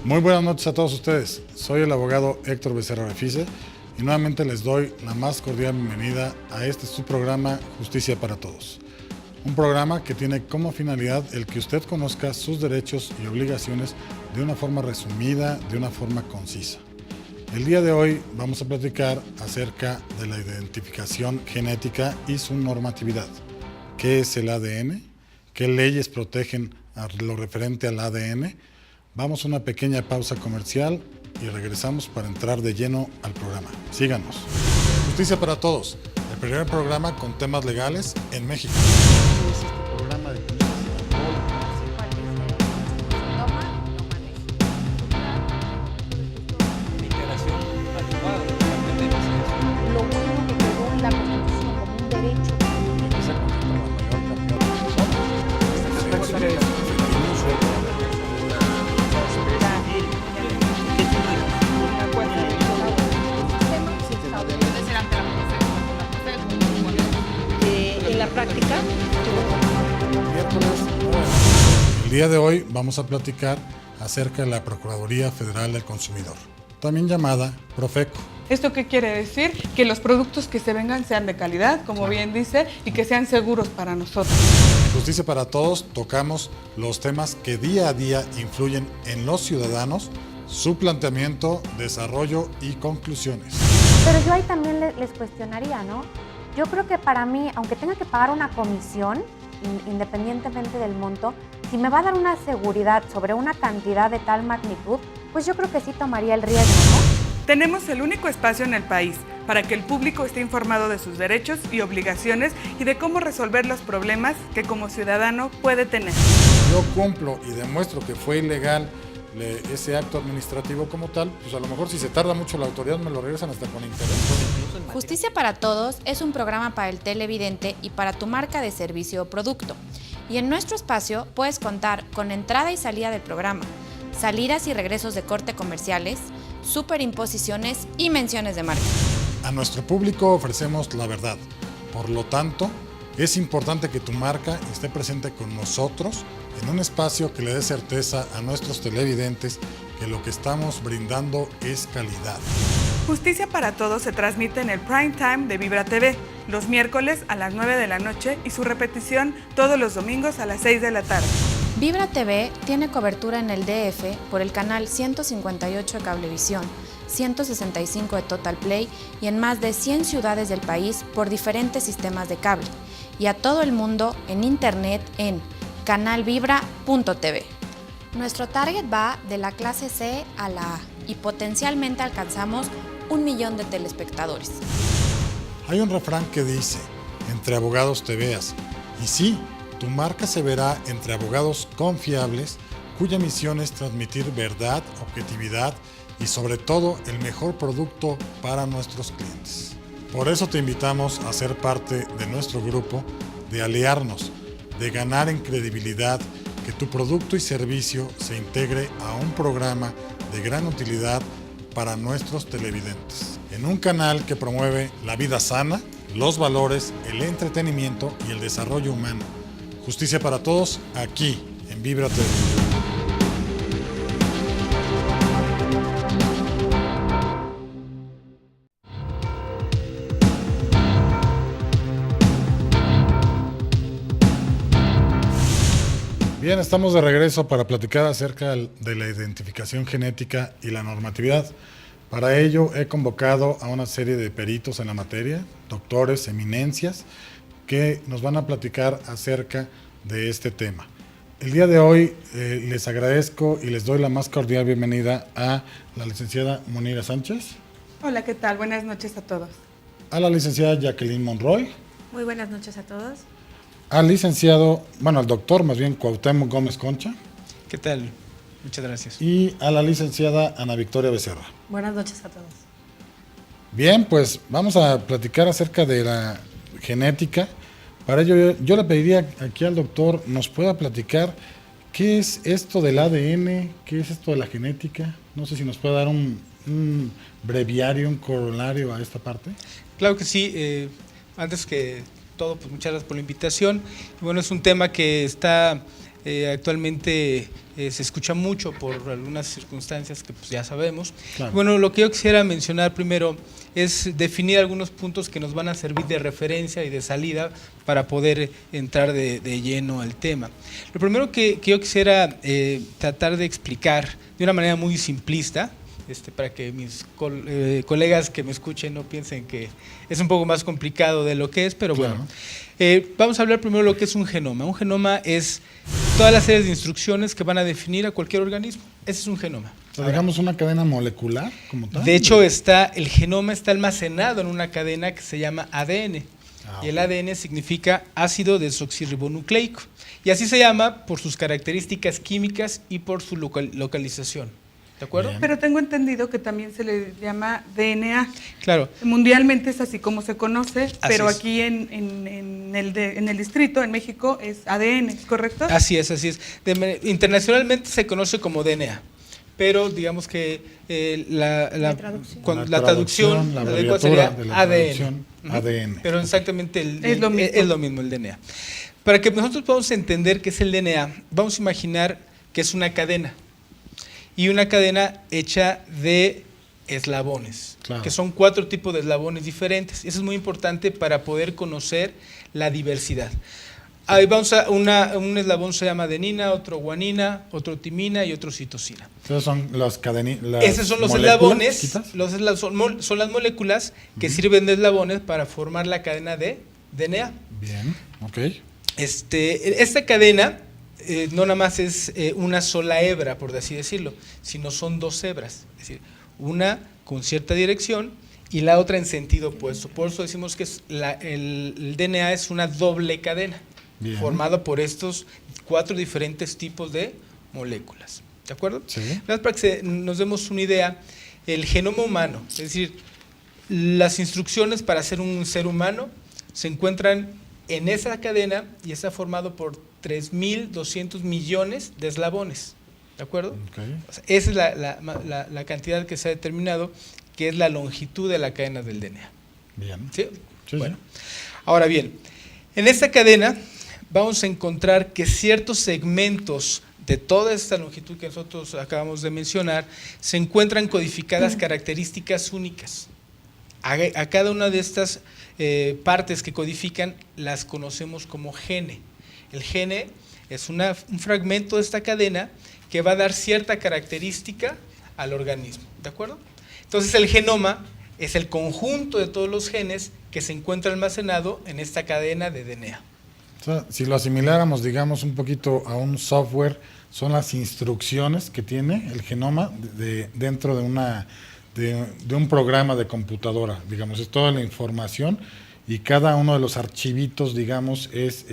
Muy buenas noches a todos ustedes. Soy el abogado Héctor Becerra Refice y nuevamente les doy la más cordial bienvenida a este su programa Justicia para Todos. Un programa que tiene como finalidad el que usted conozca sus derechos y obligaciones de una forma resumida, de una forma concisa. El día de hoy vamos a platicar acerca de la identificación genética y su normatividad. ¿Qué es el ADN? ¿Qué leyes protegen a lo referente al ADN? Vamos a una pequeña pausa comercial y regresamos para entrar de lleno al programa. Síganos. Justicia para Todos, el primer programa con temas legales en México. Este es este programa de integración adecuada. Lo bueno que quedó en la Constitución como un derecho. En la práctica. El día de hoy vamos a platicar acerca de la Procuraduría Federal del Consumidor, también llamada Profeco. ¿Esto qué quiere decir? Que los productos que se vengan sean de calidad, como bien dice, y que sean seguros para nosotros. En Justicia para Todos tocamos los temas que día a día influyen en los ciudadanos, su planteamiento, desarrollo y conclusiones. Pero yo ahí también les cuestionaría, ¿no? Yo creo que para mí, aunque tenga que pagar una comisión, independientemente del monto, si me va a dar una seguridad sobre una cantidad de tal magnitud, pues yo creo que sí tomaría el riesgo, ¿no? Tenemos el único espacio en el país para que el público esté informado de sus derechos y obligaciones y de cómo resolver los problemas que como ciudadano puede tener. Yo cumplo y demuestro que fue ilegal ese acto administrativo como tal, pues a lo mejor si se tarda mucho la autoridad me lo regresan hasta con interés. Justicia para Todos es un programa para el televidente y para tu marca de servicio o producto. Y en nuestro espacio puedes contar con entrada y salida del programa, salidas y regresos de corte comerciales, superimposiciones y menciones de marca. A nuestro público ofrecemos la verdad. Por lo tanto, es importante que tu marca esté presente con nosotros en un espacio que le dé certeza a nuestros televidentes que lo que estamos brindando es calidad. Justicia para Todos se transmite en el prime time de Vibra TV, los miércoles a las 9 de la noche y su repetición todos los domingos a las 6 de la tarde. Vibra TV tiene cobertura en el DF por el canal 158 de Cablevisión, 165 de Total Play y en más de 100 ciudades del país por diferentes sistemas de cable. Y a todo el mundo en internet en canalvibra.tv. Nuestro target va de la clase C a la A y potencialmente alcanzamos 1 millón de telespectadores. Hay un refrán que dice, entre abogados te veas. Y sí, tu marca se verá entre abogados confiables, cuya misión es transmitir verdad, objetividad y sobre todo el mejor producto para nuestros clientes. Por eso te invitamos a ser parte de nuestro grupo, de aliarnos, de ganar en credibilidad, que tu producto y servicio se integre a un programa de gran utilidad para nuestros televidentes. En un canal que promueve la vida sana, los valores, el entretenimiento y el desarrollo humano. Justicia para Todos, aquí en Vibra TV. Bien, estamos de regreso para platicar acerca de la identificación genética y la normatividad. Para ello he convocado a una serie de peritos en la materia, doctores, eminencias, que nos van a platicar acerca de este tema. El día de hoy les agradezco y les doy la más cordial bienvenida a la licenciada Munira Sánchez. Hola, ¿qué tal? Buenas noches a todos. A la licenciada Jacqueline Monroy. Muy buenas noches a todos. Al licenciado, al doctor más bien Cuauhtémoc Gómez Concha. ¿Qué tal? Muchas gracias. Y a la licenciada Ana Victoria Becerra. Buenas noches a todos. Bien, pues vamos a platicar acerca de la genética. Para ello yo le pediría aquí al doctor nos pueda platicar qué es esto del ADN, qué es esto de la genética. No sé si nos puede dar un breviario, un corolario a esta parte. Claro que sí. Antes que todo, pues muchas gracias por la invitación. Bueno, es un tema que está Actualmente se escucha mucho por algunas circunstancias que pues, ya sabemos. Claro. Bueno, lo que yo quisiera mencionar primero es definir algunos puntos que nos van a servir de referencia y de salida para poder entrar de lleno al tema. Lo primero que yo quisiera tratar de explicar de una manera muy simplista, para que mis colegas que me escuchen no piensen que es un poco más complicado de lo que es, pero Claro. bueno. Vamos a hablar primero de lo que es un genoma. Un genoma es todas las series de instrucciones que van a definir a cualquier organismo. Ese es un genoma. O sea, digamos una cadena molecular como tal. De hecho, el genoma está almacenado en una cadena que se llama ADN. Ah, Y el ok. ADN significa ácido desoxirribonucleico. Y así se llama por sus características químicas y por su localización. ¿De acuerdo? Bien. Pero tengo entendido que también se le llama DNA. Claro. Mundialmente es así como se conoce, pero es. aquí en el distrito, en México, es ADN, ¿correcto? Así es, así es. Internacionalmente se conoce como DNA, pero digamos que la traducción, la la lengua abreviatura sería de la ADN. traducción, Ujú. ADN. Pero exactamente Es lo mismo. es lo mismo el DNA. Para que nosotros podamos entender qué es el DNA, vamos a imaginar que es una cadena. Y una cadena hecha de eslabones, Claro. que son 4 tipos de eslabones diferentes. Eso es muy importante para poder conocer la diversidad. Ahí vamos a un eslabón se llama adenina, otro guanina, otro timina y otro citosina. Esos son las Esos son los eslabones, son las moléculas que sirven de eslabones para formar la cadena de DNA. Bien, ok. Esta cadena no nada más es una sola hebra, por así decirlo, sino son 2 hebras, es decir, una con cierta dirección y la otra en sentido opuesto. Por eso decimos que el DNA es una doble cadena, Bien. formado por estos 4 diferentes tipos de moléculas. ¿De acuerdo? Sí. Nada más para que nos demos una idea, el genoma humano, es decir, las instrucciones para ser un ser humano se encuentran en esa cadena y está formado por 3.200 millones de eslabones. ¿De acuerdo? Ok. O sea, esa es la cantidad que se ha determinado, que es la longitud de la cadena del DNA. Bien. ¿Sí? Sí, Bueno, sí. ahora bien, en esta cadena vamos a encontrar que ciertos segmentos de toda esta longitud que nosotros acabamos de mencionar se encuentran codificadas características únicas. A cada una de estas partes que codifican las conocemos como gene. El gene es un fragmento de esta cadena que va a dar cierta característica al organismo, ¿de acuerdo? Entonces el genoma es el conjunto de todos los genes que se encuentra almacenado en esta cadena de DNA. O sea, si lo asimiláramos, digamos, un poquito a un software, son las instrucciones que tiene el genoma dentro de un programa de computadora, digamos, es toda la información y cada uno de los archivitos, digamos, es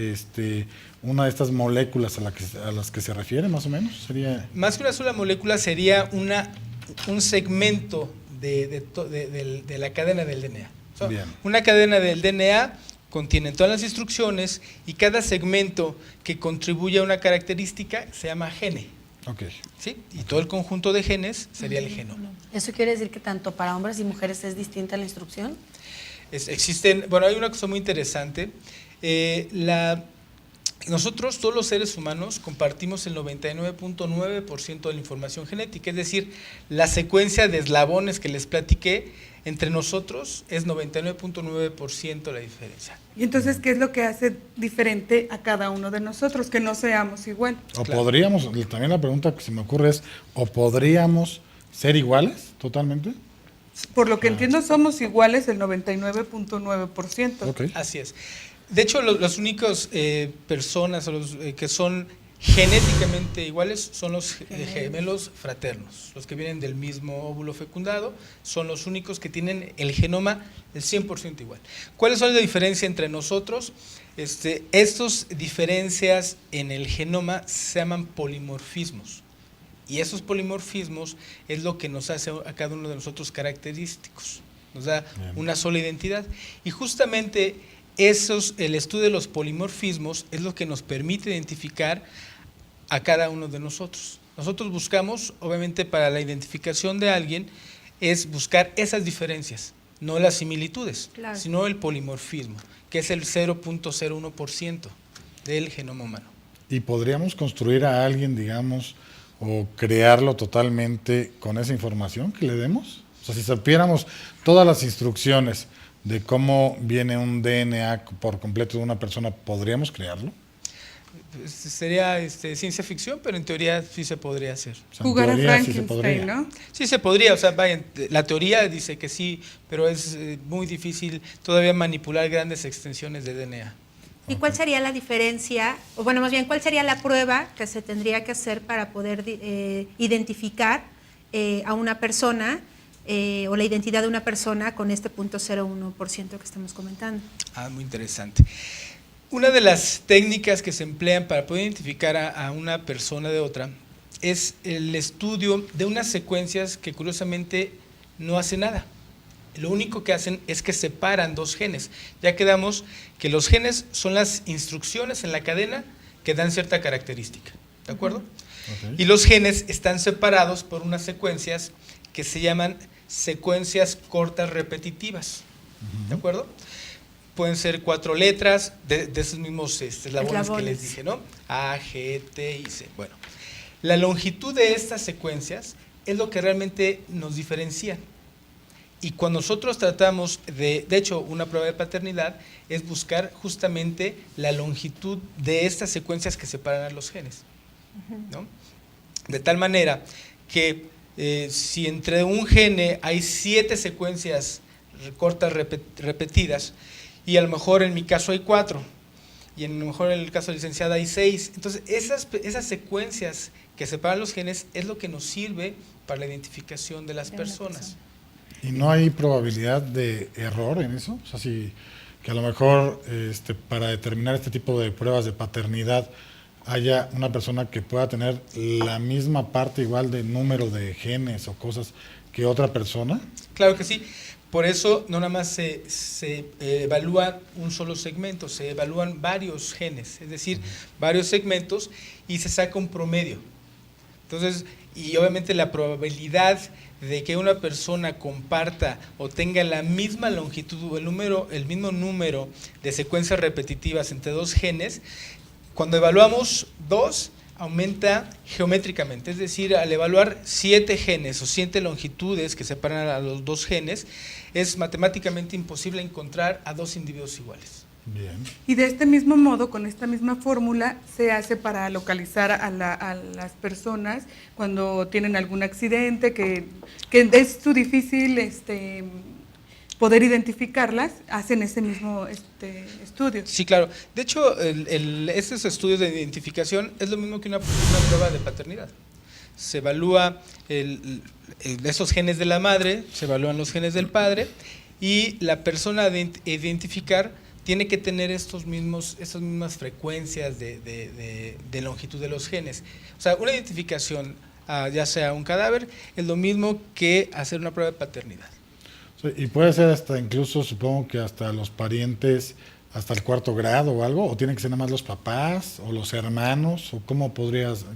una de estas moléculas a las que se refiere, más o menos, sería... Más que una sola molécula sería un segmento de la cadena del DNA. O sea, Bien. una cadena del DNA contiene todas las instrucciones y cada segmento que contribuye a una característica se llama gene. Ok. ¿Sí? Y todo el conjunto de genes sería el genoma. ¿Eso quiere decir que tanto para hombres y mujeres es distinta la instrucción? Bueno, hay una cosa muy interesante. Nosotros, todos los seres humanos, compartimos el 99.9% de la información genética, es decir, la secuencia de eslabones que les platiqué, entre nosotros es 99.9% la diferencia. Y entonces, ¿qué es lo que hace diferente a cada uno de nosotros? Que no seamos igual. O Claro. podríamos, también la pregunta que se me ocurre es, ¿o podríamos ser iguales totalmente? Por lo que entiendo, somos iguales el 99.9%. Ok. Así es. De hecho, los únicos personas que son genéticamente iguales son los gemelos fraternos, los que vienen del mismo óvulo fecundado, son los únicos que tienen el genoma del 100% igual. ¿Cuáles son las diferencias entre nosotros? Estas diferencias en el genoma se llaman polimorfismos. Y esos polimorfismos es lo que nos hace a cada uno de nosotros característicos, nos da Bien. una sola identidad. Y justamente el estudio de los polimorfismos es lo que nos permite identificar a cada uno de nosotros. Nosotros buscamos, obviamente para la identificación de alguien, es buscar esas diferencias, no las similitudes, Claro. sino el polimorfismo, que es el 0.01% del genoma humano. ¿Y podríamos construir a alguien, digamos, o crearlo totalmente con esa información que le demos? O sea, si supiéramos todas las instrucciones de cómo viene un DNA por completo de una persona, ¿podríamos crearlo? Sería ciencia ficción, pero en teoría sí se podría hacer. O sea, en Jugar a teoría sí se podría. Frankenstein, ¿no? Sí se podría, o sea, vaya, la teoría dice que sí, pero es muy difícil todavía manipular grandes extensiones de DNA. ¿Y cuál sería la diferencia, o bueno, más bien, cuál sería la prueba que se tendría que hacer para poder identificar a una persona o la identidad de una persona con este 0.01% que estamos comentando? Ah, muy interesante. Una de las técnicas que se emplean para poder identificar a una persona de otra es el estudio de unas secuencias que curiosamente no hacen nada. Lo único que hacen es que separan dos genes. Ya quedamos que los genes son las instrucciones en la cadena que dan cierta característica, ¿de acuerdo? Ok. Y los genes están separados por unas secuencias que se llaman secuencias cortas repetitivas, ¿de acuerdo? Pueden ser 4 letras de esos mismos eslabones que les dije, ¿no? A, G, T y C. Bueno, la longitud de estas secuencias es lo que realmente nos diferencian. Y cuando nosotros tratamos de hecho, una prueba de paternidad es buscar justamente la longitud de estas secuencias que separan a los genes, ¿no? De tal manera que si entre un gene hay 7 secuencias cortas repetidas, y a lo mejor en mi caso hay 4, y a lo mejor en el caso de la licenciada hay 6. Entonces, esas secuencias que separan los genes es lo que nos sirve para la identificación de las personas. ¿Y no hay probabilidad de error en eso? O sea, que a lo mejor para determinar este tipo de pruebas de paternidad haya una persona que pueda tener la misma parte igual de número de genes o cosas que otra persona. Claro que sí. Por eso no nada más se evalúa un solo segmento, se evalúan varios genes, es decir, varios segmentos, y se saca un promedio. Entonces, y obviamente la probabilidad de que una persona comparta o tenga la misma longitud o el mismo número de secuencias repetitivas entre dos genes, cuando evaluamos 2, aumenta geométricamente, es decir, al evaluar 7 genes o 7 longitudes que separan a los 2 genes, es matemáticamente imposible encontrar a 2 individuos iguales. Bien. Y de este mismo modo, con esta misma fórmula, se hace para localizar a las personas cuando tienen algún accidente, que es su difícil poder identificarlas, hacen ese mismo estudio. Sí, claro. De hecho, estos estudios de identificación es lo mismo que una prueba de paternidad. Se evalúa esos genes de la madre, se evalúan los genes del padre, y la persona de identificar tiene que tener esas mismas frecuencias de longitud de los genes. O sea, una identificación, ya sea un cadáver, es lo mismo que hacer una prueba de paternidad. Sí, y puede ser hasta incluso, supongo que hasta los parientes, hasta el 4º grado o algo, o tienen que ser nada más los papás o los hermanos, o cómo podrías...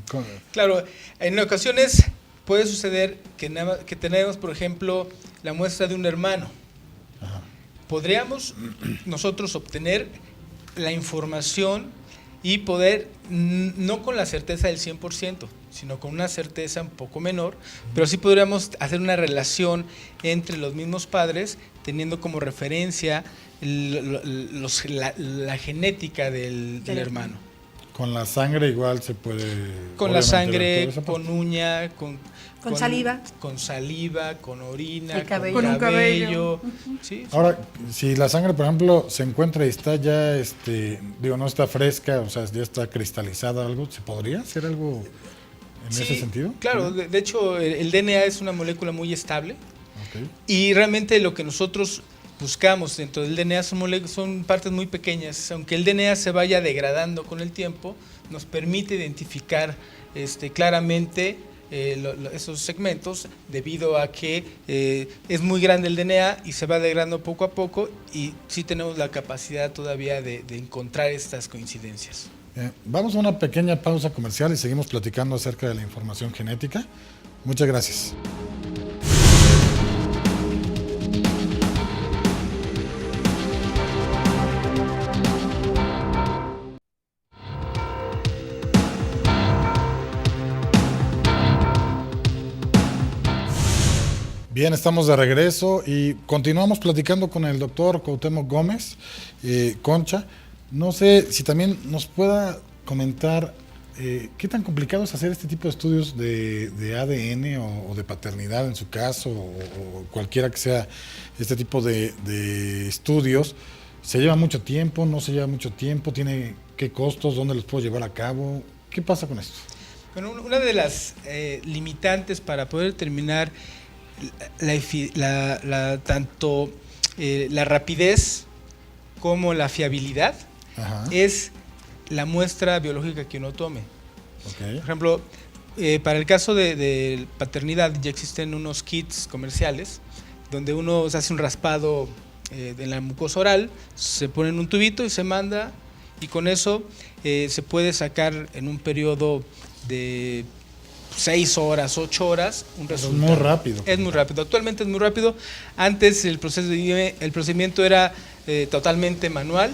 Claro, en ocasiones puede suceder que tenemos, por ejemplo, la muestra de un hermano. Ajá. Podríamos nosotros obtener la información y poder, no con la certeza del 100%, sino con una certeza un poco menor, pero sí podríamos hacer una relación entre los mismos padres, teniendo como referencia la genética del hermano. Con la sangre igual se puede... Con la sangre, toda esa con parte. uña, Con saliva. Con saliva, con orina, El cabello. con Con un cabello. cabello. Sí, Ahora, si la sangre, por ejemplo, se encuentra y está ya, no está fresca, o sea, ya está cristalizada o algo, ¿se podría hacer algo en sí, ese sentido? claro. De hecho, el DNA es una molécula muy estable. Ok. Y realmente lo que nosotros buscamos dentro del DNA son partes muy pequeñas. Aunque el DNA se vaya degradando con el tiempo, nos permite identificar claramente esos segmentos, debido a que es muy grande el DNA y se va degradando poco a poco, y sí tenemos la capacidad todavía de encontrar estas coincidencias. Vamos a una pequeña pausa comercial y seguimos platicando acerca de la información genética. Muchas gracias. Bien, estamos de regreso y continuamos platicando con el doctor Cuauhtémoc Gómez, Concha. No sé si también nos pueda comentar qué tan complicado es hacer este tipo de estudios de ADN o de paternidad en su caso, o cualquiera que sea este tipo de estudios. ¿Se lleva mucho tiempo? ¿No se lleva mucho tiempo? ¿Tiene qué costos? ¿Dónde los puedo llevar a cabo? ¿Qué pasa con esto? Bueno, una de las limitantes para poder determinar tanto la rapidez como la fiabilidad es la muestra biológica que uno tome. Okay. Por ejemplo, para el caso de paternidad ya existen unos kits comerciales donde uno se hace un raspado de la mucosa oral, se pone en un tubito y se manda, y con eso se puede sacar en un periodo de 6 horas, 8 horas un resultado. Es muy rápido. Es muy rápido. Actualmente es muy rápido. Antes el procedimiento era totalmente manual.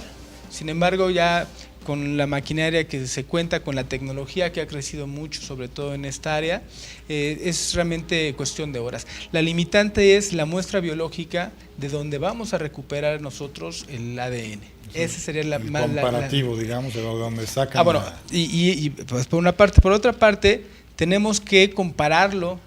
Sin embargo, ya con la maquinaria que se cuenta, con la tecnología que ha crecido mucho, sobre todo en esta área, es realmente cuestión de horas. La limitante es la muestra biológica de donde vamos a recuperar nosotros el ADN. Sí, ese sería el comparativo, digamos, de donde sacan. Bueno, y pues por una parte. Por otra parte, tenemos que compararlo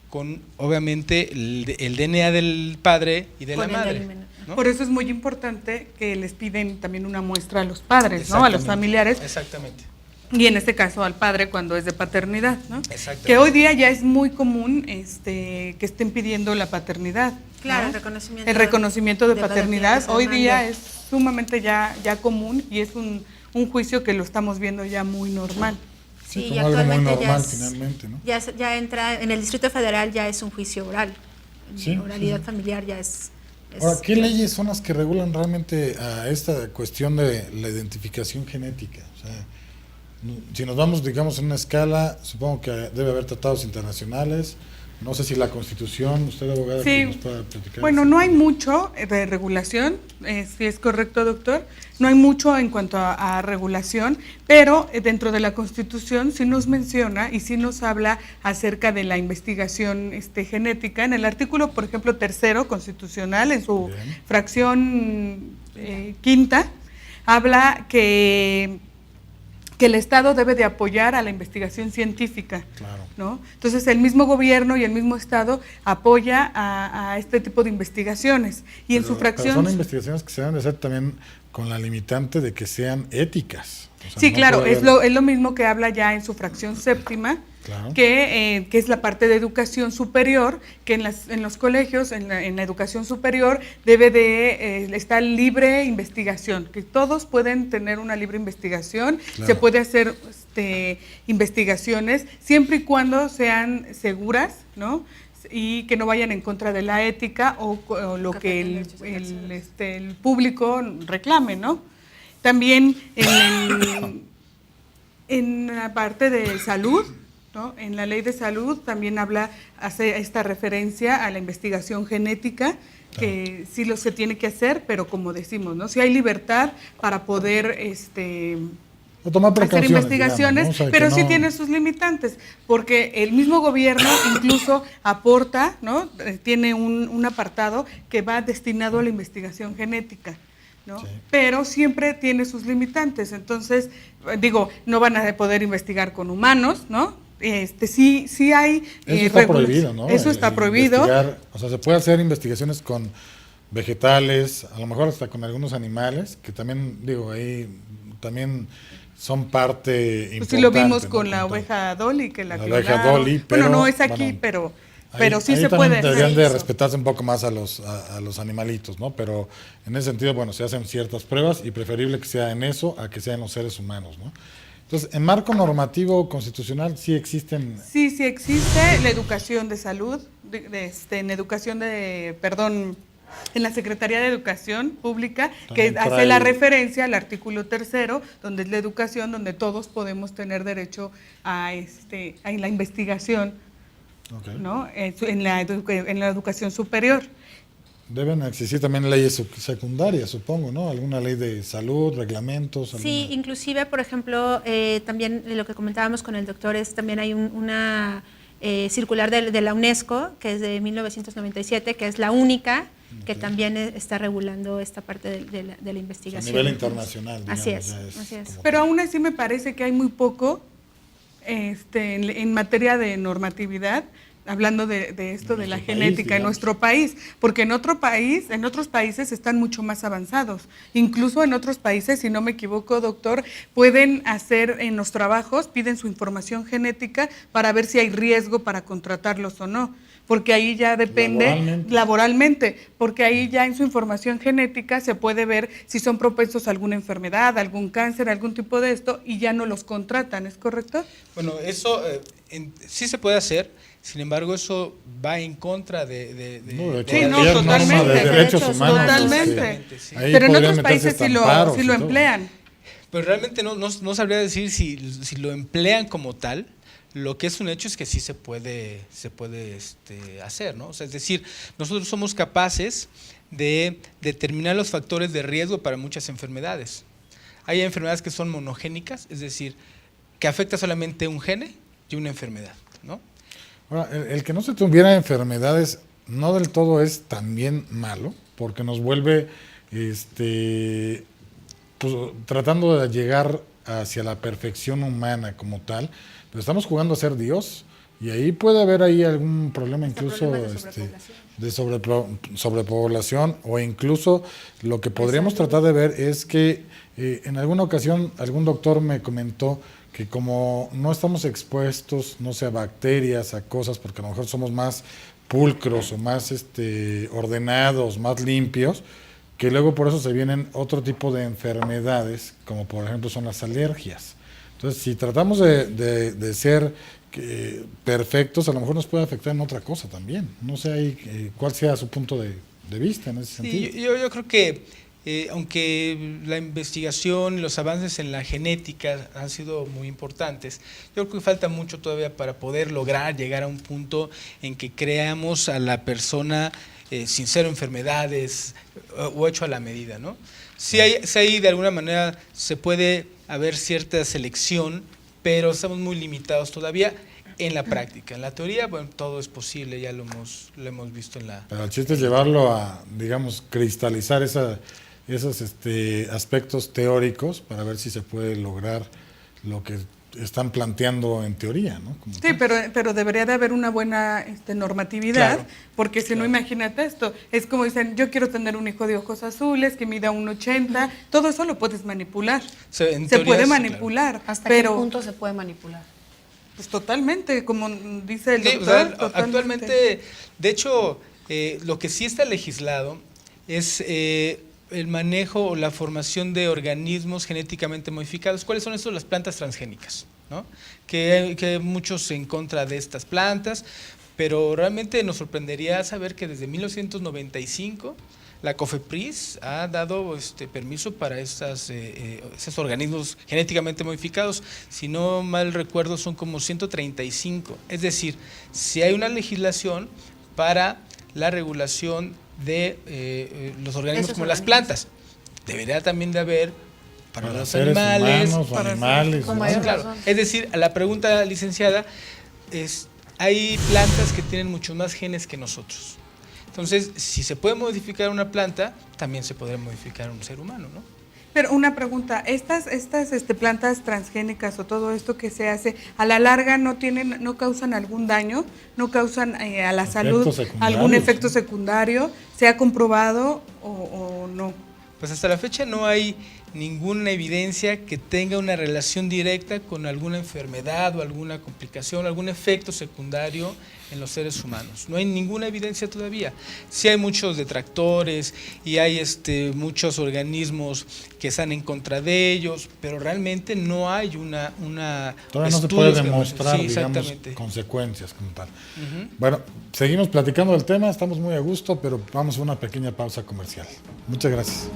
con, obviamente, el DNA del padre y de la madre, ¿no? Por eso es muy importante que les piden también una muestra a los padres, ¿no? A los familiares. Exactamente. Y en este caso al padre cuando es de paternidad, ¿no? Exactamente. Que hoy día ya es muy común que estén pidiendo la paternidad. Claro, ¿no? el reconocimiento de paternidad. Hoy día mande. es sumamente ya común y es un juicio que lo estamos viendo ya muy normal. Sí, como y algo muy actualmente normal, finalmente, ¿no? ya entra, en el Distrito Federal ya es un juicio oral. Sí, Oralidad familiar ya es. Ahora, ¿qué leyes son las que regulan realmente a esta cuestión de la identificación genética? O sea, si nos vamos, digamos, en una escala, supongo que debe haber tratados internacionales. No sé si la Constitución, usted abogada, Sí. que nos pueda platicar. Bueno, no hay mucho de regulación, si es correcto, doctor. No hay mucho en cuanto a regulación, pero dentro de la Constitución sí nos menciona y sí nos habla acerca de la investigación genética. En el artículo, por ejemplo, 3º constitucional, en su fracción quinta, habla que el Estado debe de apoyar a la investigación científica, Claro. ¿no? Entonces el mismo gobierno y el mismo Estado apoya a este tipo de investigaciones y en su fracción. Pero son investigaciones que se deben de hacer también con la limitante de que sean éticas. O sea, Sí, no claro, puede es haber- lo mismo que habla ya en su fracción séptima, Claro. que es la parte de educación superior, que en los colegios, en la educación superior, debe de estar libre investigación, que todos pueden tener una libre investigación, Claro. se puede hacer investigaciones siempre y cuando sean seguras, ¿no? Y que no vayan en contra de la ética o lo que el público reclame, ¿no? También en la parte de salud, ¿no? En la ley de salud también hace esta referencia a la investigación genética, que sí se tiene que hacer, pero como decimos, ¿no? Si hay libertad para poder O tomar hacer precauciones, investigaciones, digamos, ¿no? O sea, pero que sí no- tiene sus limitantes, porque el mismo gobierno incluso aporta, ¿no? Tiene un apartado que va destinado a la investigación genética, ¿no? Sí. Pero siempre tiene sus limitantes, entonces, no van a poder investigar con humanos, ¿no? Sí hay Eso está regulaciones. prohibido, ¿no? Eso está prohibido. Investigar, o sea, se puede hacer investigaciones con vegetales, a lo mejor hasta con algunos animales, que también, ahí también son parte Pues importante. sí lo vimos ¿no? con la Con todo. oveja Dolly, que la oveja clonaron. Dolly, Bueno, pero, no es aquí, bueno, pero Ahí sí se también puede deberían hacer de eso. respetarse un poco más a los animalitos, ¿no? Pero en ese sentido, bueno, se hacen ciertas pruebas y preferible que sea en eso a que sea en los seres humanos, ¿no? Entonces, en marco normativo constitucional sí existen... Sí existe la educación de salud, en la Secretaría de Educación Pública, También que hace trae- la referencia al artículo 3º, donde es la educación, donde todos podemos tener derecho a la investigación, Ok. ¿no? En la educación superior. Deben existir también leyes secundarias, supongo, ¿no? Alguna ley de salud, reglamentos. Sí, alguna- inclusive, por ejemplo, también lo que comentábamos con el doctor es también hay una circular de la UNESCO, que es de 1997, que es la única que también está regulando esta parte de la investigación. A nivel internacional, digamos. Así es, ya así es. Pero aún así me parece que hay muy poco en materia de normatividad, hablando de esto de la genética en nuestro país, porque en otros países están mucho más avanzados. Incluso en otros países, si no me equivoco, doctor, pueden hacer en los trabajos, piden su información genética para ver si hay riesgo para contratarlos o no. Porque ahí ya depende laboralmente, porque ahí ya en su información genética se puede ver si son propensos a alguna enfermedad, algún cáncer, algún tipo de esto, y ya no los contratan, ¿es correcto? Bueno, eso sí se puede hacer, sin embargo, eso va en contra de totalmente. De derechos humanos. Totalmente. Sí. Pero en otros países sí lo emplean. Pero realmente no sabría decir si lo emplean como tal. Lo que es un hecho es que sí se puede hacer, ¿no? O sea, es decir, nosotros somos capaces de determinar los factores de riesgo para muchas enfermedades. Hay enfermedades que son monogénicas, es decir, que afecta solamente un gene y una enfermedad, ¿no? Ahora, el que no se tuviera enfermedades no del todo es también malo, porque nos vuelve pues, tratando de llegar hacia la perfección humana como tal, pero estamos jugando a ser Dios y ahí puede haber ahí algún problema incluso de sobrepoblación, o incluso lo que podríamos tratar de ver es que en alguna ocasión algún doctor me comentó que como no estamos expuestos, no sé, a bacterias, a cosas, porque a lo mejor somos más pulcros o más ordenados, más limpios, que luego por eso se vienen otro tipo de enfermedades, como por ejemplo son las alergias. Entonces, si tratamos de ser perfectos, a lo mejor nos puede afectar en otra cosa también. No sé ahí cuál sea su punto de vista en ese sentido. Yo creo que aunque la investigación y los avances en la genética han sido muy importantes, yo creo que falta mucho todavía para poder lograr llegar a un punto en que creamos a la persona sin cero enfermedades o hecho a la medida, ¿no? Sí hay de alguna manera se puede haber cierta selección, pero estamos muy limitados todavía en la práctica. En la teoría, bueno, todo es posible, ya lo hemos visto en la... Pero el chiste es llevarlo a, digamos, cristalizar esos aspectos teóricos para ver si se puede lograr lo que están planteando en teoría, ¿no? Como sí, pero debería de haber una buena normatividad, claro, porque si no, imagínate esto, es como dicen, yo quiero tener un hijo de ojos azules, que mida 1.80, todo eso lo puedes manipular, se puede manipular. Claro. ¿Hasta qué punto se puede manipular? Pues totalmente, como dice el doctor. O sea, actualmente, de hecho, lo que sí está legislado es el manejo o la formación de organismos genéticamente modificados. ¿Cuáles son estos? Las plantas transgénicas, ¿no? Que muchos en contra de estas plantas, pero realmente nos sorprendería saber que desde 1995 la COFEPRIS ha dado permiso para esos organismos genéticamente modificados. Si no mal recuerdo, son como 135. Es decir, si hay una legislación para la regulación de los organismos como las plantas, debería también de haber para los animales. Humanos, para animales, ¿no? Claro. Es decir, a la pregunta, licenciada, hay plantas que tienen muchos más genes que nosotros. Entonces, si se puede modificar una planta, también se podría modificar un ser humano, ¿no? Pero una pregunta, estas plantas transgénicas o todo esto que se hace, a la larga no causan algún daño, no causan a la salud algún efecto secundario, ¿se ha comprobado o no? Pues hasta la fecha no hay ninguna evidencia que tenga una relación directa con alguna enfermedad o alguna complicación, algún efecto secundario en los seres humanos. No hay ninguna evidencia todavía. Sí hay muchos detractores y hay muchos organismos que están en contra de ellos, pero realmente no hay una todavía no se puede demostrar, digamos, consecuencias como tal. Bueno, seguimos platicando del tema, estamos muy a gusto, pero vamos a una pequeña pausa comercial. Muchas gracias.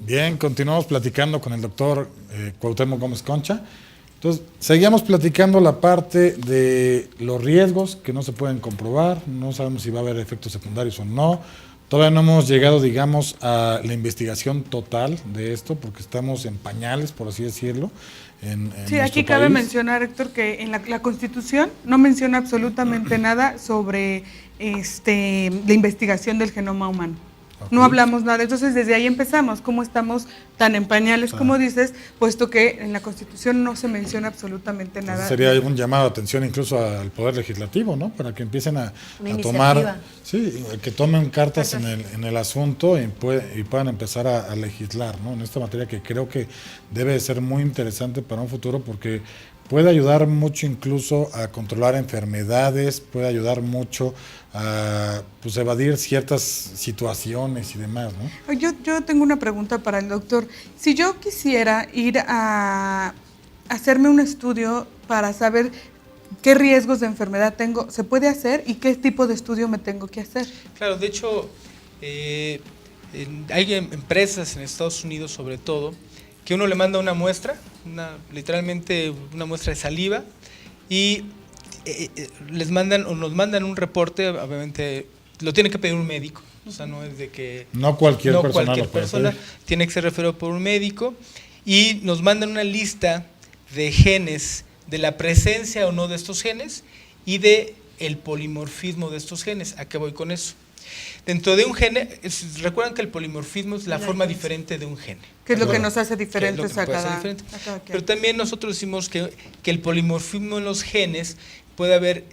Bien, continuamos platicando con el doctor Cuauhtémoc Gómez Concha Entonces, seguíamos platicando la parte de los riesgos que no se pueden comprobar, no sabemos si va a haber efectos secundarios o no. Todavía no hemos llegado, digamos, a la investigación total de esto, porque estamos en pañales, por así decirlo. Sí, aquí cabe mencionar, Héctor, que en la Constitución no menciona absolutamente nada sobre la investigación del genoma humano. Okay. No hablamos nada, entonces desde ahí empezamos, cómo estamos tan en pañales, como dices, puesto que en la Constitución no se menciona absolutamente nada. Entonces sería un llamado de atención incluso al Poder Legislativo, ¿no? Para que empiecen a tomar, sí, que tomen cartas en el asunto y puedan empezar a legislar, ¿no? En esta materia que creo que debe de ser muy interesante para un futuro, porque puede ayudar mucho incluso a controlar enfermedades, puede ayudar mucho a evadir ciertas situaciones y demás, ¿no? Yo tengo una pregunta para el doctor. Si yo quisiera ir a hacerme un estudio para saber qué riesgos de enfermedad tengo, ¿se puede hacer? ¿Y qué tipo de estudio me tengo que hacer? Claro, de hecho, hay empresas en Estados Unidos sobre todo, que uno le manda una muestra, literalmente una muestra de saliva, y nos mandan un reporte, obviamente lo tiene que pedir un médico, o sea, no es de que... No cualquier persona tiene que ser referido por un médico, y nos mandan una lista de genes, de la presencia o no de estos genes, y de el polimorfismo de estos genes. ¿A qué voy con eso? Dentro de un gene, recuerdan que el polimorfismo es la forma diferente de un gene. ¿Qué es lo que nos hace diferentes a cada quien? Pero también nosotros decimos que el polimorfismo en los genes, puede haber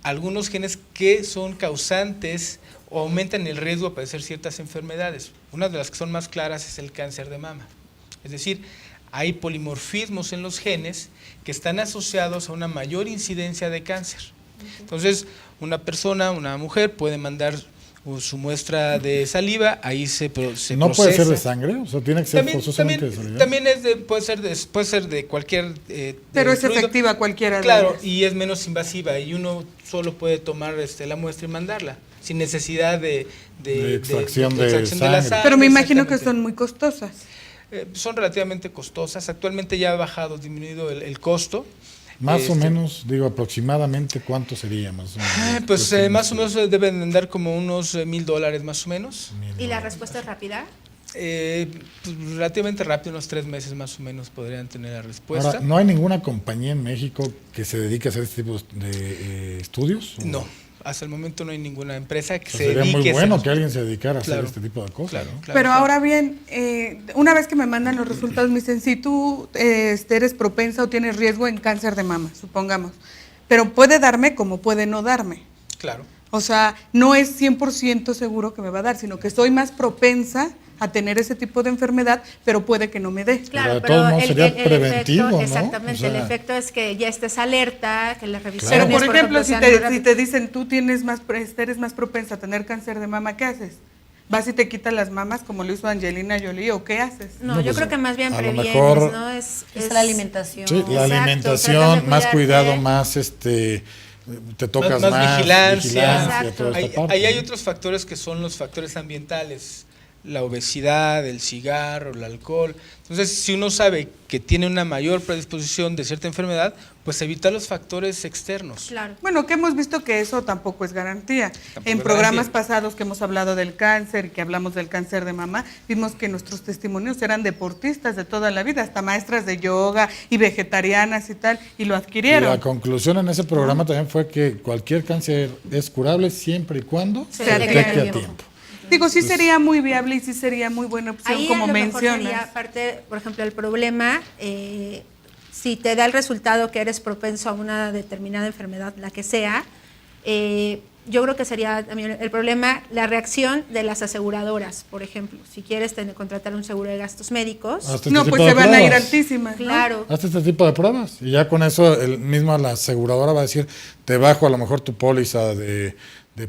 algunos genes que son causantes o aumentan el riesgo de padecer ciertas enfermedades. Una de las que son más claras es el cáncer de mama. Es decir, hay polimorfismos en los genes que están asociados a una mayor incidencia de cáncer. Entonces, una mujer puede mandar su muestra de saliva, ahí se procesa. ¿No puede ser de sangre? O sea, tiene que ser forzosamente de saliva. También puede ser de cualquier pero es fluido. Efectiva cualquiera. Claro, y es menos invasiva, y uno solo puede tomar la muestra y mandarla, sin necesidad de extracción de la sangre. Pero me imagino que son muy costosas. Son relativamente costosas. Actualmente ya ha disminuido el costo. Más o menos, aproximadamente, ¿cuánto sería más o menos? Pues más o menos deben andar como unos $1,000 más o menos. ¿Y la respuesta es rápida? Relativamente rápido, unos 3 meses más o menos podrían tener la respuesta. Ahora, ¿no hay ninguna compañía en México que se dedique a hacer este tipo de estudios? No. Hasta el momento no hay ninguna empresa que se dedique. Sería muy bueno que alguien se dedicara a hacer este tipo de cosas. Claro, ¿no? claro, pero ahora bien, una vez que me mandan los resultados, me dicen, si tú eres propensa o tienes riesgo en cáncer de mama, supongamos. Pero puede darme como puede no darme. Claro. O sea, no es 100% seguro que me va a dar, sino que soy más propensa a tener ese tipo de enfermedad, pero puede que no me dé. Claro, pero sería preventivo, efecto, ¿no? exactamente, O sea, el efecto es que ya estés alerta, que la revisión. Pero por ejemplo, si te dicen tú eres más propensa a tener cáncer de mama, ¿qué haces? ¿Vas y te quitas las mamas como lo hizo Angelina Jolie o qué haces? No, yo creo que más bien previenes, ¿no? Es la alimentación. Sí, la alimentación, más cuidado, más te tocas más vigilancia. Toda esta parte, ahí hay otros factores que son los factores ambientales, la obesidad, el cigarro, el alcohol. Entonces, si uno sabe que tiene una mayor predisposición de cierta enfermedad, pues evitar los factores externos. Claro. Bueno, que hemos visto que eso tampoco es garantía. En programas pasados que hemos hablado del cáncer y que hablamos del cáncer de mama, vimos que nuestros testimonios eran deportistas de toda la vida, hasta maestras de yoga y vegetarianas y tal, y lo adquirieron. Y la conclusión en ese programa también fue que cualquier cáncer es curable siempre y cuando se detecte a tiempo. Digo, sí sería muy viable y sí sería muy buena opción, ahí como a lo mencionas. mejor sería parte, por ejemplo, el problema, si te da el resultado que eres propenso a una determinada enfermedad, la que sea, yo creo que sería también el problema, la reacción de las aseguradoras, por ejemplo. Si quieres contratar un seguro de gastos médicos. No, pues se van a ir altísimas. Claro. Hazte este tipo de pruebas y ya con eso la aseguradora va a decir, te bajo a lo mejor tu póliza de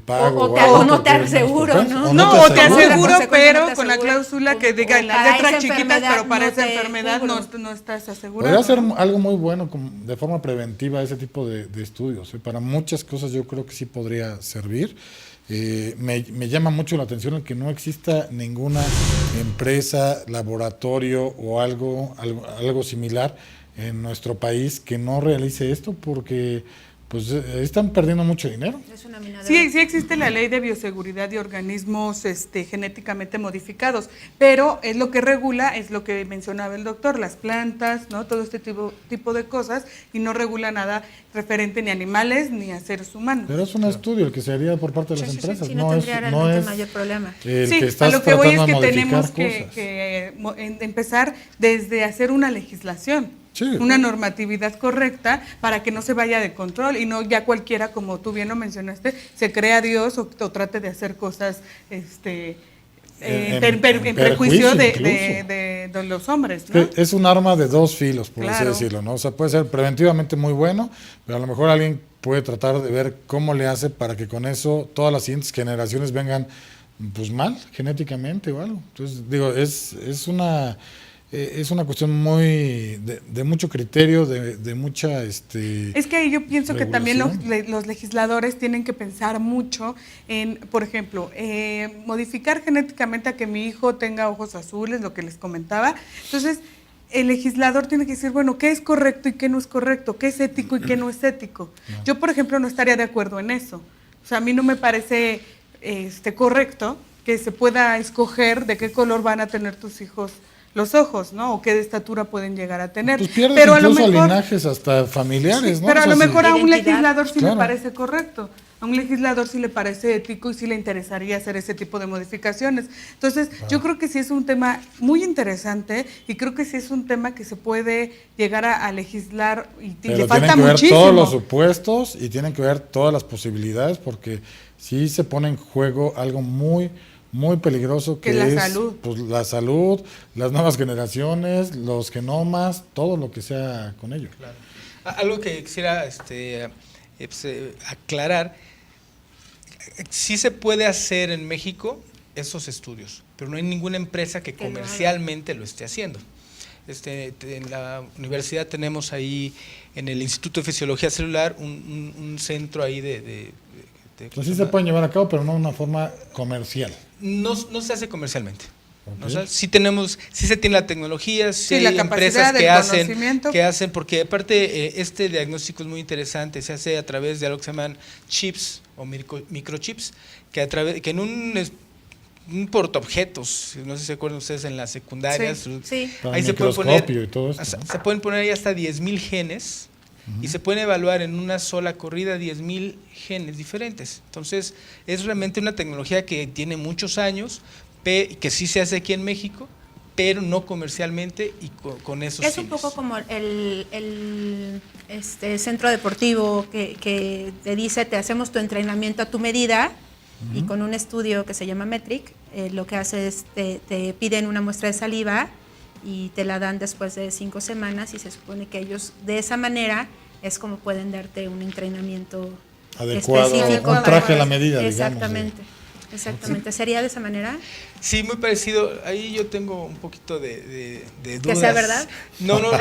pago. O no te aseguro, ¿no? No, o te aseguro, pero con la cláusula que diga en las letras chiquitas, pero para esa enfermedad no estás asegurado. Podría ser algo muy bueno de forma preventiva ese tipo de estudios. Para muchas cosas yo creo que sí podría servir. Me llama mucho la atención el que no exista ninguna empresa, laboratorio o algo similar en nuestro país que no realice esto porque pues están perdiendo mucho dinero. Es una minadera. Sí existe la ley de bioseguridad de organismos genéticamente modificados, pero es lo que regula, es lo que mencionaba el doctor, las plantas, ¿no? Todo este tipo de cosas, y no regula nada referente ni a animales ni a seres humanos. Pero es un estudio el que se haría por parte de las empresas, Sí, no tendría realmente mayor problema. El Sí, que estás a lo que voy es tratando que de tenemos modificar cosas. que empezar desde hacer una legislación. Sí. Una normatividad correcta para que no se vaya de control y no ya cualquiera, como tú bien lo mencionaste, se crea Dios o trate de hacer cosas en perjuicio de los hombres, ¿no? Es un arma de dos filos, por así Claro. decirlo, ¿no? O sea, puede ser preventivamente muy bueno, pero a lo mejor alguien puede tratar de ver cómo le hace para que con eso todas las siguientes generaciones vengan pues mal genéticamente o algo. Entonces, digo, es una cuestión muy de mucho criterio, de mucha Es que ahí yo pienso que también regulación. los legisladores tienen que pensar mucho en, por ejemplo, modificar genéticamente a que mi hijo tenga ojos azules, lo que les comentaba. Entonces, el legislador tiene que decir, bueno, ¿qué es correcto y qué no es correcto? ¿Qué es ético y qué no es ético? No. Yo, por ejemplo, no estaría de acuerdo en eso. O sea, a mí no me parece correcto que se pueda escoger de qué color van a tener tus hijos los ojos, ¿no? O qué de estatura pueden llegar a tener. Pues pierdes pero a lo incluso mejor, linajes hasta familiares, sí, ¿no? pero O a sea, lo mejor a un Identidad. legislador sí Claro. le parece correcto. A un legislador sí le parece ético y sí le interesaría hacer ese tipo de modificaciones. Entonces, yo creo que sí es un tema muy interesante y creo que sí es un tema que se puede llegar a legislar y pero le falta tienen que ver muchísimo. todos los supuestos y tienen que ver todas las posibilidades porque sí se pone en juego algo muy peligroso Que que la es salud. pues, la salud, las nuevas generaciones, los genomas, todo lo que sea con ello. Claro. Algo que quisiera aclarar, sí se puede hacer en México esos estudios, pero no hay ninguna empresa que Que lo haga. comercialmente lo esté haciendo. En la universidad tenemos ahí, en el Instituto de Fisiología Celular, un centro ahí de Pues sí se pueden llevar a cabo, pero no de una forma comercial. no se hace comercialmente. Ok. ¿No? O sea, sí se tiene la tecnología, sí, Sí, la hay capacidad empresas del conocimiento. que hacen, porque aparte este diagnóstico es muy interesante, se hace a través de algo que se llaman chips o microchips, que en un portaobjetos, no sé si se acuerdan ustedes en las secundarias, Sí. Para ahí el se pueden poner, microscopio y todo esto, ¿no? se pueden poner ahí hasta 10,000 genes. Y se pueden evaluar en una sola corrida 10,000 genes diferentes. Entonces, es realmente una tecnología que tiene muchos años, que sí se hace aquí en México, pero no comercialmente y con esos Es un fines. poco como el centro deportivo que te dice, te hacemos tu entrenamiento a tu medida, y con un estudio que se llama Metric, lo que hace es te piden una muestra de saliva y te la dan después de 5 semanas y se supone que ellos de esa manera es como pueden darte un entrenamiento Adecuado, específico. un traje a la medida, digamos. Exactamente, exactamente. ¿Sería de esa manera? Sí, muy parecido. Ahí yo tengo un poquito de dudas. ¿Que sea verdad? No, lo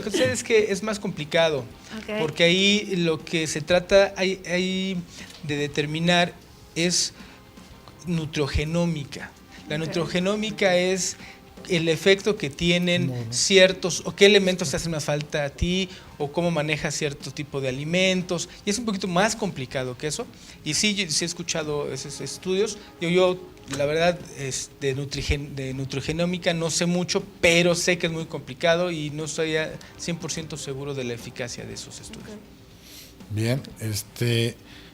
que sucede es que es más complicado, Ok. porque ahí lo que se trata ahí de determinar es nutriogenómica. La Ok. nutriogenómica es el efecto que tienen ciertos, o qué elementos te hacen más falta a ti, o cómo manejas cierto tipo de alimentos, y es un poquito más complicado que eso, y sí he escuchado esos estudios. Yo la verdad, de nutriogenómica no sé mucho, pero sé que es muy complicado y no estoy 100% seguro de la eficacia de esos estudios. Bien,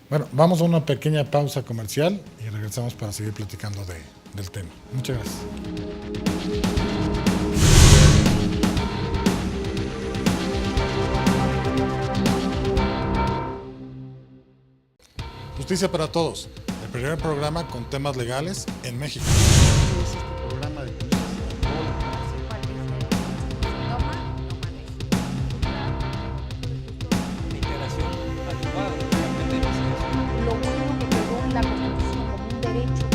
bueno, vamos a una pequeña pausa comercial y regresamos para seguir platicando del tema. Muchas gracias. Justicia para Todos, el primer programa con temas legales en México. Lo bueno que quedó en la Constitución como un derecho.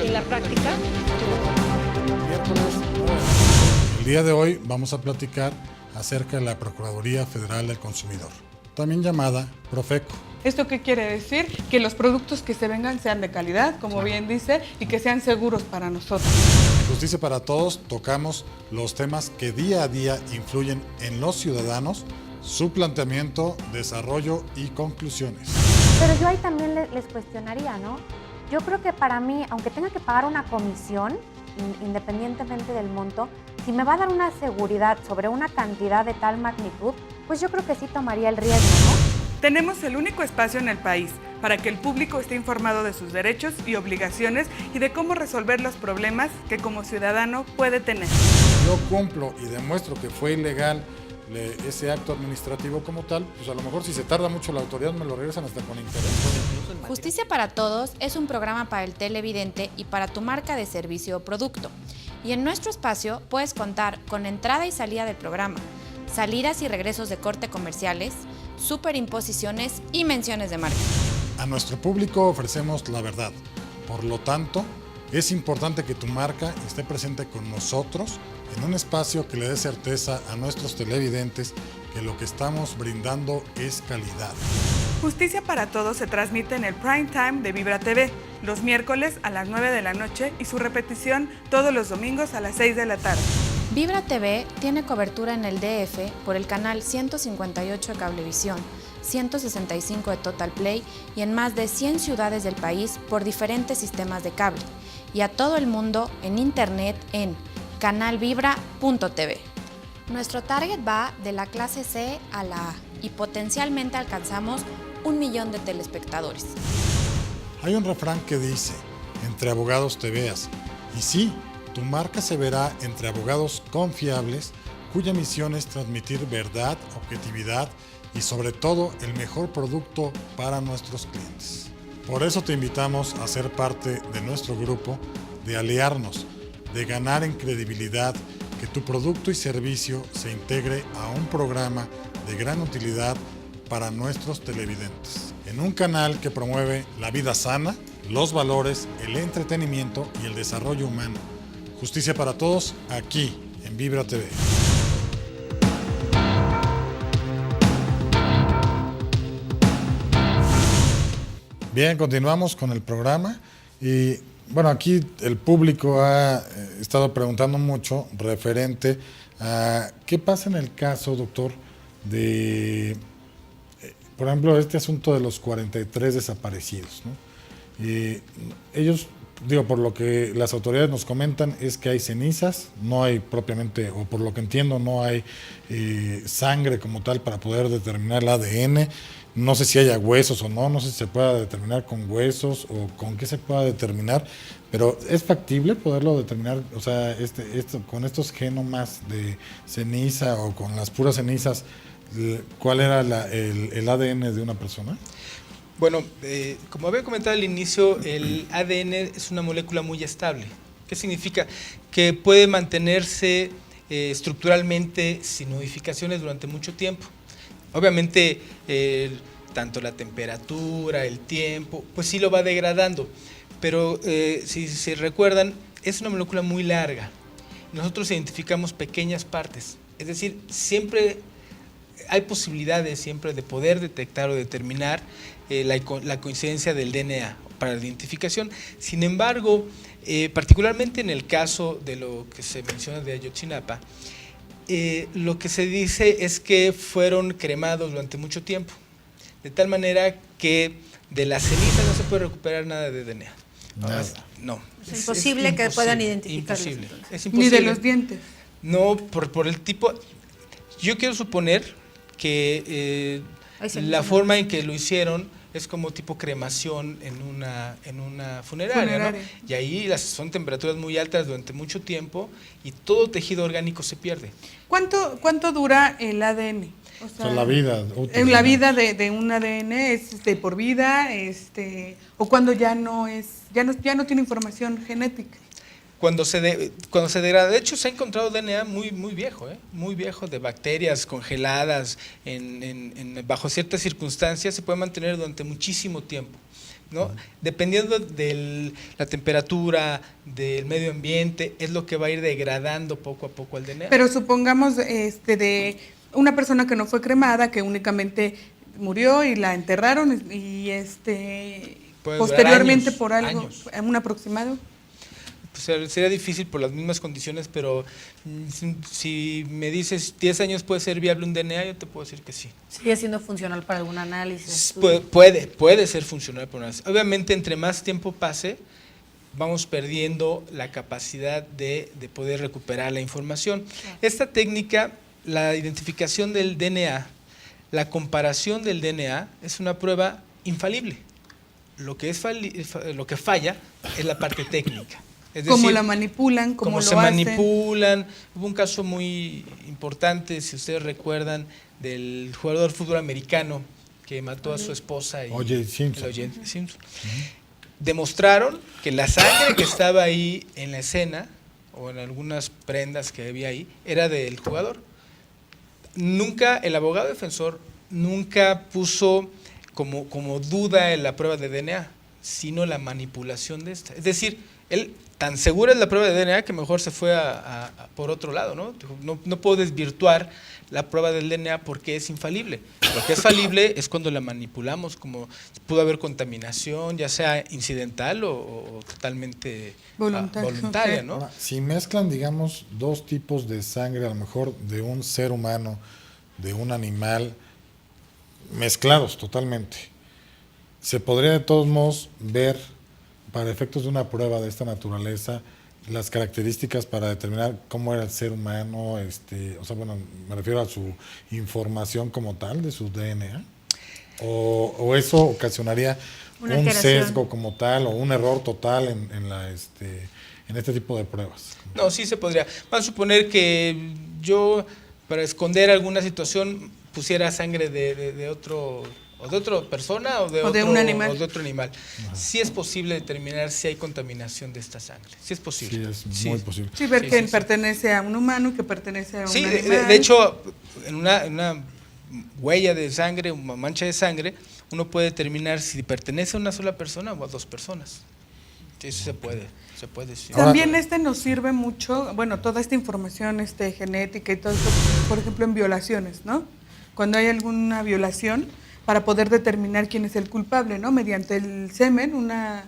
En la práctica, El día de hoy vamos a platicar acerca de la Procuraduría Federal del Consumidor, también llamada Profeco. ¿Esto qué quiere decir? Que los productos que se vengan sean de calidad, como bien dice, y que sean seguros para nosotros. En Justicia para Todos tocamos los temas que día a día influyen en los ciudadanos, su planteamiento, desarrollo y conclusiones. Pero yo ahí también les cuestionaría, ¿no? Yo creo que para mí, aunque tenga que pagar una comisión, independientemente del monto, si me va a dar una seguridad sobre una cantidad de tal magnitud, pues yo creo que sí tomaría el riesgo, ¿no? Tenemos el único espacio en el país para que el público esté informado de sus derechos y obligaciones y de cómo resolver los problemas que como ciudadano puede tener. Yo cumplo y demuestro que fue ilegal ese acto administrativo como tal, pues a lo mejor si se tarda mucho la autoridad me lo regresan hasta con interés. Justicia para Todos es un programa para el televidente y para tu marca de servicio o producto. Y en nuestro espacio puedes contar con entrada y salida del programa, salidas y regresos de corte comerciales, superimposiciones y menciones de marca. A nuestro público ofrecemos la verdad. Por lo tanto, es importante que tu marca esté presente con nosotros en un espacio que le dé certeza a nuestros televidentes que lo que estamos brindando es calidad. Justicia para Todos se transmite en el prime time de Vibra TV, los miércoles a las 9 de la noche y su repetición todos los domingos a las 6 de la tarde. Vibra TV tiene cobertura en el DF por el canal 158 de Cablevisión, 165 de Total Play y en más de 100 ciudades del país por diferentes sistemas de cable. Y a todo el mundo en internet en canalvibra.tv. Nuestro target va de la clase C a la A y potencialmente alcanzamos 1 millón de telespectadores. Hay un refrán que dice, entre abogados te veas. Y sí, tu marca se verá entre abogados confiables, cuya misión es transmitir verdad, objetividad y sobre todo el mejor producto para nuestros clientes. Por eso te invitamos a ser parte de nuestro grupo, de aliarnos, de ganar en credibilidad, que tu producto y servicio se integre a un programa de gran utilidad para nuestros televidentes. En un canal que promueve la vida sana, los valores, el entretenimiento y el desarrollo humano. Justicia para Todos, aquí en Vibra TV. Bien, continuamos con el programa y bueno, aquí el público ha estado preguntando mucho referente a qué pasa en el caso, doctor, de, por ejemplo, este asunto de los 43 desaparecidos, ¿no? Ellos, digo, por lo que las autoridades nos comentan es que hay cenizas, no hay propiamente, o por lo que entiendo, no hay sangre como tal para poder determinar el ADN. No sé si haya huesos o no sé si se pueda determinar con huesos o con qué se pueda determinar, pero ¿es factible poderlo determinar? O sea, con estos genomas de ceniza o con las puras cenizas, ¿cuál era el ADN de una persona? Bueno, como había comentado al inicio, el ADN es una molécula muy estable. ¿Qué significa? Que puede mantenerse estructuralmente sin modificaciones durante mucho tiempo. Obviamente, tanto la temperatura, el tiempo, pues sí lo va degradando, pero si se recuerdan, es una molécula muy larga. Nosotros identificamos pequeñas partes, es decir, siempre hay posibilidades siempre de poder detectar o determinar la coincidencia del DNA para la identificación. Sin embargo, particularmente en el caso de lo que se menciona de Ayotzinapa, lo que se dice es que fueron cremados durante mucho tiempo, de tal manera que de la ceniza no se puede recuperar nada de DNA. Nada. No. Es imposible que puedan identificarlos. Imposible. Entonces. Es imposible. Ni de los dientes. No, por el tipo. Yo quiero suponer que la forma en que lo hicieron es como tipo cremación en una funeraria, ¿no? Y ahí son temperaturas muy altas durante mucho tiempo y todo tejido orgánico se pierde. ¿Cuánto dura el ADN? O sea, la vida útil, en la vida de un ADN es de por vida, o cuando ya no tiene información genética. Cuando se degrada, de hecho se ha encontrado DNA muy viejo, muy viejo, de bacterias congeladas bajo ciertas circunstancias, se puede mantener durante muchísimo tiempo. ¿no? Dependiendo de la temperatura, del medio ambiente, es lo que va a ir degradando poco a poco el DNA. Pero supongamos de una persona que no fue cremada, que únicamente murió y la enterraron y Puede durar posteriormente años, por algo, años. un aproximado. Pues sería difícil por las mismas condiciones, pero si me dices 10 años puede ser viable un DNA, yo te puedo decir que sí. ¿Sigue siendo funcional para algún análisis? Puede ser funcional por análisis. Obviamente, entre más tiempo pase, vamos perdiendo la capacidad de poder recuperar la información. Claro. Esta técnica, la identificación del DNA, la comparación del DNA, es una prueba infalible. Lo que falla es la parte técnica. Es Cómo decir, la manipulan, cómo se lo hacen. manipulan. Hubo un caso muy importante, si ustedes recuerdan, del jugador de fútbol americano que mató a su esposa. O.J. Simpson. O.J. Simpson. Demostraron que la sangre que estaba ahí en la escena, o en algunas prendas que había ahí, era del jugador. Nunca, el abogado defensor nunca puso como duda en la prueba de DNA, sino la manipulación de esta. Es decir, él tan segura es la prueba de DNA que mejor se fue por otro lado, ¿no? No puedo desvirtuar la prueba del DNA porque es infalible. Lo que es falible es cuando la manipulamos, como pudo haber contaminación, ya sea incidental o totalmente voluntaria, ¿no? Ahora, si mezclan, digamos, dos tipos de sangre, a lo mejor de un ser humano, de un animal, mezclados totalmente, se podría de todos modos ver, para efectos de una prueba de esta naturaleza, las características para determinar cómo era el ser humano, o sea, bueno, me refiero a su información como tal, de su DNA, o eso ocasionaría Una un alteración. sesgo como tal, o un error total en este tipo de pruebas. No, sí se podría. Vamos a suponer que yo, para esconder alguna situación, pusiera sangre de otro, o de otra persona o de un animal. o de otro animal. Sí es posible determinar si hay contaminación de esta sangre. Sí es posible. Sí, es muy posible. Sí, ver Sí, que sí, sí. pertenece a un humano y que pertenece a un Sí, animal. de hecho, en una huella de sangre, una mancha de sangre, uno puede determinar si pertenece a una sola persona o a dos personas. Sí, eso se puede, sí. También nos sirve mucho, bueno, toda esta información genética y todo esto, por ejemplo, en violaciones, ¿no? Cuando hay alguna violación, para poder determinar quién es el culpable, ¿no? Mediante el semen, una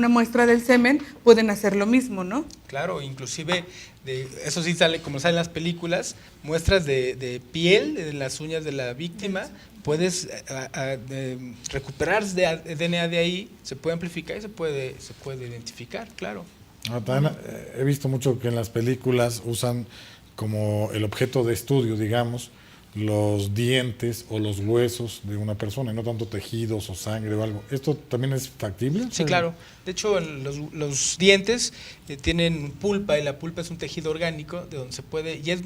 muestra del semen, pueden hacer lo mismo, ¿no? Claro, inclusive, eso sí sale, como salen las películas, muestras de piel, de las uñas de la víctima, puedes recuperar DNA de ahí, se puede amplificar y se puede identificar, claro. También he visto mucho que en las películas usan como el objeto de estudio, digamos, los dientes o los huesos de una persona, y no tanto tejidos o sangre o algo. ¿Esto también es factible? Sí, claro. De hecho, los dientes tienen pulpa, y la pulpa es un tejido orgánico de donde se puede, y es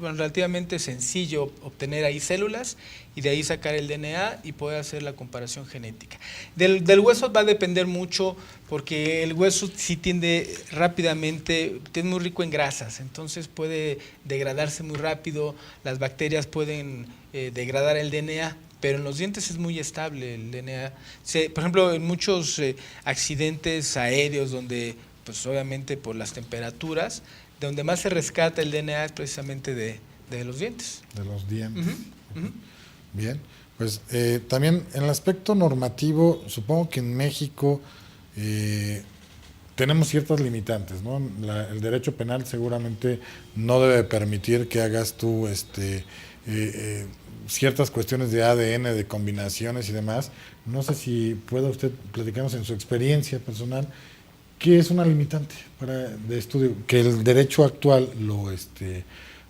relativamente sencillo obtener ahí células y de ahí sacar el DNA y poder hacer la comparación genética. Del hueso va a depender mucho, porque el hueso sí tiende rápidamente, es muy rico en grasas, entonces puede degradarse muy rápido, las bacterias pueden degradar el DNA, pero en los dientes es muy estable el DNA. Por ejemplo, en muchos accidentes aéreos donde, pues obviamente por las temperaturas, donde más se rescata el DNA es precisamente de los dientes. De los dientes. Ujú, ujú. Bien, pues también en el aspecto normativo, supongo que en México tenemos ciertas limitantes, ¿no? El derecho penal seguramente no debe permitir que hagas tú ciertas cuestiones de ADN, de combinaciones y demás. No sé si pueda usted platicarnos en su experiencia personal, ¿qué es una limitante de estudio? Que el derecho actual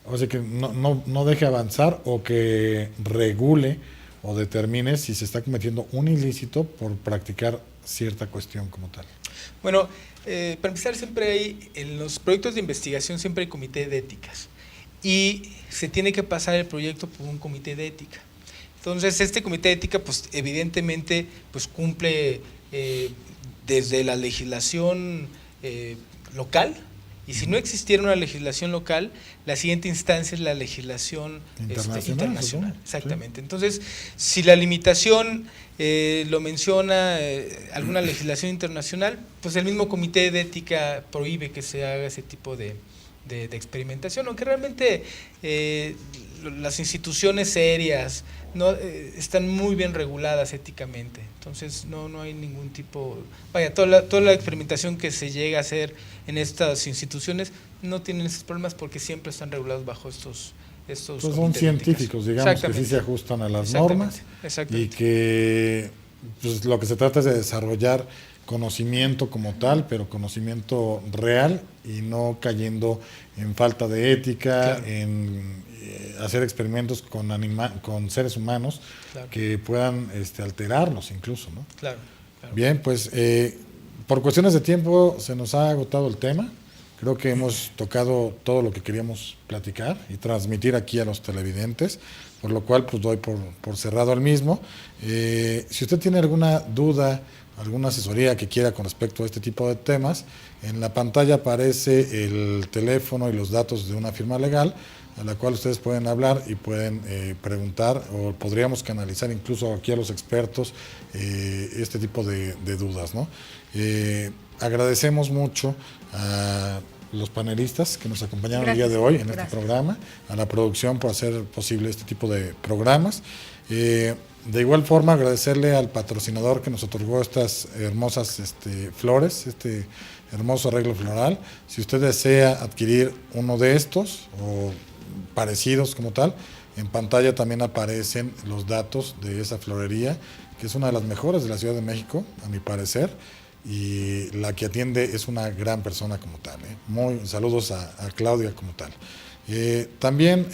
o sea, que no deje avanzar, o que regule o determine si se está cometiendo un ilícito por practicar cierta cuestión como tal. Bueno, para empezar, siempre hay, en los proyectos de investigación siempre hay comité de éticas, y se tiene que pasar el proyecto por un comité de ética. Entonces, este comité de ética, pues evidentemente, pues cumple desde la legislación local, Y si no existiera una legislación local, la siguiente instancia es la legislación internacional. Exactamente. Sí. Entonces, si la limitación lo menciona alguna legislación internacional, pues el mismo Comité de Ética prohíbe que se haga ese tipo de experimentación, aunque realmente las instituciones serias están muy bien reguladas éticamente, entonces no hay ningún tipo, toda la experimentación que se llega a hacer en estas instituciones no tienen esos problemas porque siempre están regulados bajo estos pues son científicos, digamos, que sí se ajustan a las normas y que pues, lo que se trata es de desarrollar conocimiento como tal, pero conocimiento real y no cayendo en falta de ética, claro, en hacer experimentos con seres humanos, claro, que puedan alterarnos incluso, ¿no? Claro, claro. Bien, pues por cuestiones de tiempo se nos ha agotado el tema. Creo que hemos tocado todo lo que queríamos platicar y transmitir aquí a los televidentes, por lo cual pues doy por cerrado el mismo. Si usted tiene alguna duda, alguna asesoría que quiera con respecto a este tipo de temas, en la pantalla aparece el teléfono y los datos de una firma legal a la cual ustedes pueden hablar y pueden preguntar, o podríamos canalizar incluso aquí a los expertos este tipo de dudas, ¿no? Agradecemos mucho a los panelistas que nos acompañaron el día de hoy en este programa, a la producción por hacer posible este tipo de programas. De igual forma, agradecerle al patrocinador que nos otorgó estas hermosas flores, este hermoso arreglo floral. Si usted desea adquirir uno de estos o parecidos como tal, en pantalla también aparecen los datos de esa florería, que es una de las mejores de la Ciudad de México, a mi parecer, y la que atiende es una gran persona como tal. Saludos a Claudia como tal. También,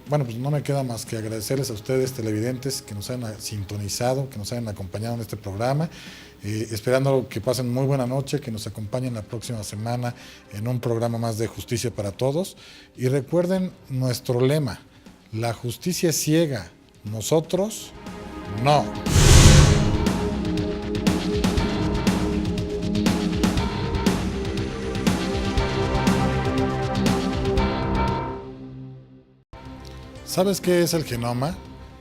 pues no me queda más que agradecerles a ustedes, televidentes, que nos hayan sintonizado, que nos hayan acompañado en este programa, esperando que pasen muy buena noche, que nos acompañen la próxima semana en un programa más de Justicia para Todos. Y recuerden nuestro lema: la justicia es ciega, nosotros no. ¿Sabes qué es el genoma?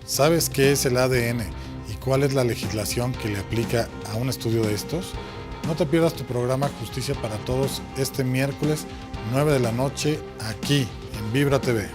¿Sabes qué es el ADN? ¿Y cuál es la legislación que le aplica a un estudio de estos? No te pierdas tu programa Justicia para Todos este miércoles 9 de la noche aquí en Vibra TV.